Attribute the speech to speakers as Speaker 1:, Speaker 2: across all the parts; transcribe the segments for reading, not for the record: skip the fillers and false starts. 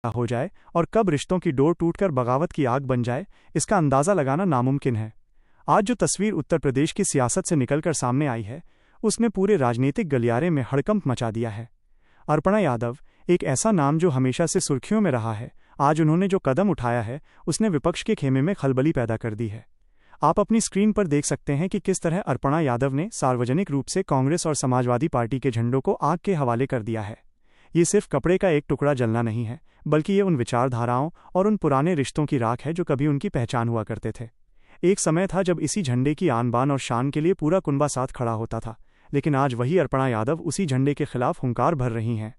Speaker 1: हो जाए और कब रिश्तों की डोर टूटकर बगावत की आग बन जाए, इसका अंदाज़ा लगाना नामुमकिन है। आज जो तस्वीर उत्तर प्रदेश की सियासत से निकलकर सामने आई है, उसने पूरे राजनीतिक गलियारे में हड़कंप मचा दिया है। अर्पणा यादव, एक ऐसा नाम जो हमेशा से सुर्खियों में रहा है, आज उन्होंने जो कदम उठाया है उसने विपक्ष के खेमे में खलबली पैदा कर दी है। आप अपनी स्क्रीन पर देख सकते हैं कि किस तरह अर्पणा यादव ने सार्वजनिक रूप से कांग्रेस और समाजवादी पार्टी के झंडों को आग के हवाले कर दिया है। ये सिर्फ कपड़े का एक टुकड़ा जलना नहीं है, बल्कि ये उन विचारधाराओं और उन पुराने रिश्तों की राख है जो कभी उनकी पहचान हुआ करते थे। एक समय था जब इसी झंडे की आन बान और शान के लिए पूरा कुनबा साथ खड़ा होता था, लेकिन आज वही अर्पणा यादव उसी झंडे के खिलाफ हुंकार भर रही हैं।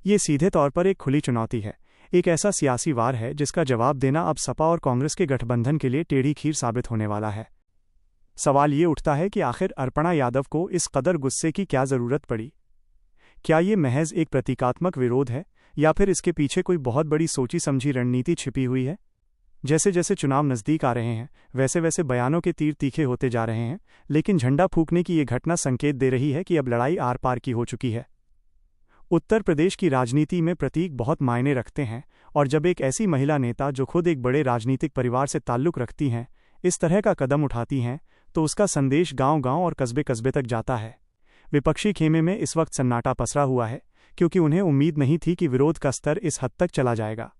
Speaker 1: ये सीधे तौर पर एक खुली चुनौती है, एक ऐसा सियासी वार है जिसका जवाब देना अब सपा और कांग्रेस के गठबंधन के लिए टेढ़ी खीर साबित होने वाला है। सवाल ये उठता है कि आखिर अर्पणा यादव को इस कदर गुस्से की क्या जरूरत पड़ी? क्या ये महज एक प्रतीकात्मक विरोध है, या फिर इसके पीछे कोई बहुत बड़ी सोची समझी रणनीति छिपी हुई है? जैसे जैसे चुनाव नज़दीक आ रहे हैं, वैसे वैसे बयानों के तीर तीखे होते जा रहे हैं, लेकिन झंडा फूंकने की ये घटना संकेत दे रही है कि अब लड़ाई आर पार की हो चुकी है। उत्तर प्रदेश की राजनीति में प्रतीक बहुत मायने रखते हैं, और जब एक ऐसी महिला नेता जो खुद एक बड़े राजनीतिक परिवार से ताल्लुक़ रखती हैं, इस तरह का कदम उठाती हैं, तो उसका संदेश गांव-गांव और कस्बे कस्बे तक जाता है। विपक्षी खेमे में इस वक्त सन्नाटा पसरा हुआ है, क्योंकि उन्हें उम्मीद नहीं थी कि विरोध का स्तर इस हद तक चला जाएगा।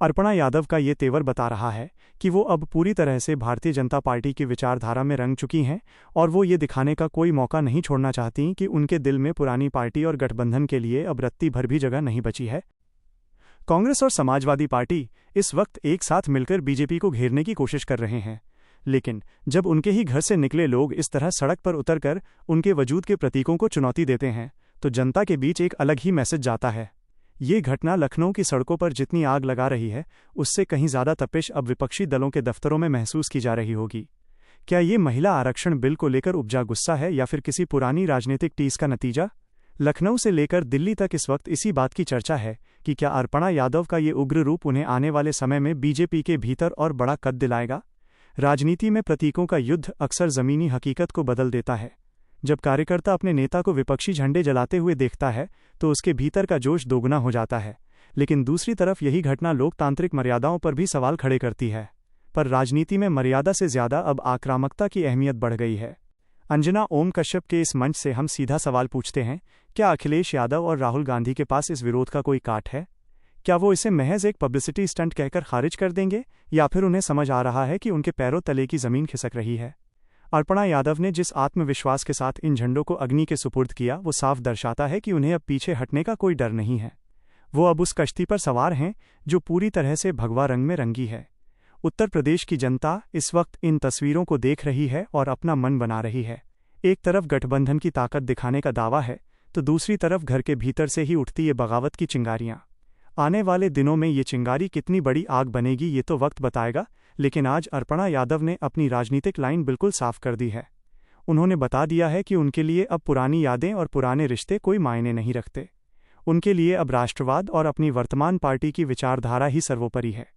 Speaker 1: अर्पणा यादव का ये तेवर बता रहा है कि वो अब पूरी तरह से भारतीय जनता पार्टी की विचारधारा में रंग चुकी हैं, और वो ये दिखाने का कोई मौका नहीं छोड़ना चाहती कि उनके दिल में पुरानी पार्टी और गठबंधन के लिए अब रत्ती भर भी जगह नहीं बची है। कांग्रेस और समाजवादी पार्टी इस वक्त एक साथ मिलकर बीजेपी को घेरने की कोशिश कर रहे हैं, लेकिन जब उनके ही घर से निकले लोग इस तरह सड़क पर उतरकर उनके वजूद के प्रतीकों को चुनौती देते हैं, तो जनता के बीच एक अलग ही मैसेज जाता है। ये घटना लखनऊ की सड़कों पर जितनी आग लगा रही है, उससे कहीं ज़्यादा तपिश अब विपक्षी दलों के दफ्तरों में महसूस की जा रही होगी। क्या ये महिला आरक्षण बिल को लेकर उपजा गुस्सा है, या फिर किसी पुरानी राजनीतिक टीस का नतीजा? लखनऊ से लेकर दिल्ली तक इस वक्त इसी बात की चर्चा है कि क्या अर्पणा यादव का ये उग्र रूप उन्हें आने वाले समय में बीजेपी के भीतर और बड़ा कद दिलाएगा? राजनीति में प्रतीकों का युद्ध अक्सर ज़मीनी हकीकत को बदल देता है। जब कार्यकर्ता अपने नेता को विपक्षी झंडे जलाते हुए देखता है, तो उसके भीतर का जोश दोगुना हो जाता है। लेकिन दूसरी तरफ यही घटना लोकतांत्रिक मर्यादाओं पर भी सवाल खड़े करती है। पर राजनीति में मर्यादा से ज़्यादा अब आक्रामकता की अहमियत बढ़ गई है। अंजना ओम कश्यप के इस मंच से हम सीधा सवाल पूछते हैं, क्या अखिलेश यादव और राहुल गांधी के पास इस विरोध का कोई काट है? क्या वो इसे महज एक पब्लिसिटी स्टंट कहकर खारिज कर देंगे, या फिर उन्हें समझ आ रहा है कि उनके पैरों तले की ज़मीन खिसक रही है? अर्पणा यादव ने जिस आत्मविश्वास के साथ इन झंडों को अग्नि के सुपुर्द किया, वो साफ दर्शाता है कि उन्हें अब पीछे हटने का कोई डर नहीं है। वो अब उस कश्ती पर सवार हैं जो पूरी तरह से भगवा रंग में रंगी है। उत्तर प्रदेश की जनता इस वक्त इन तस्वीरों को देख रही है और अपना मन बना रही है। एक तरफ गठबंधन की ताकत दिखाने का दावा है, तो दूसरी तरफ घर के भीतर से ही उठती ये बगावत की चिंगारियां। आने वाले दिनों में ये चिंगारी कितनी बड़ी आग बनेगी ये तो वक्त बताएगा, लेकिन आज अर्पणा यादव ने अपनी राजनीतिक लाइन बिल्कुल साफ कर दी है। उन्होंने बता दिया है कि उनके लिए अब पुरानी यादें और पुराने रिश्ते कोई मायने नहीं रखते। उनके लिए अब राष्ट्रवाद और अपनी वर्तमान पार्टी की विचारधारा ही सर्वोपरि है।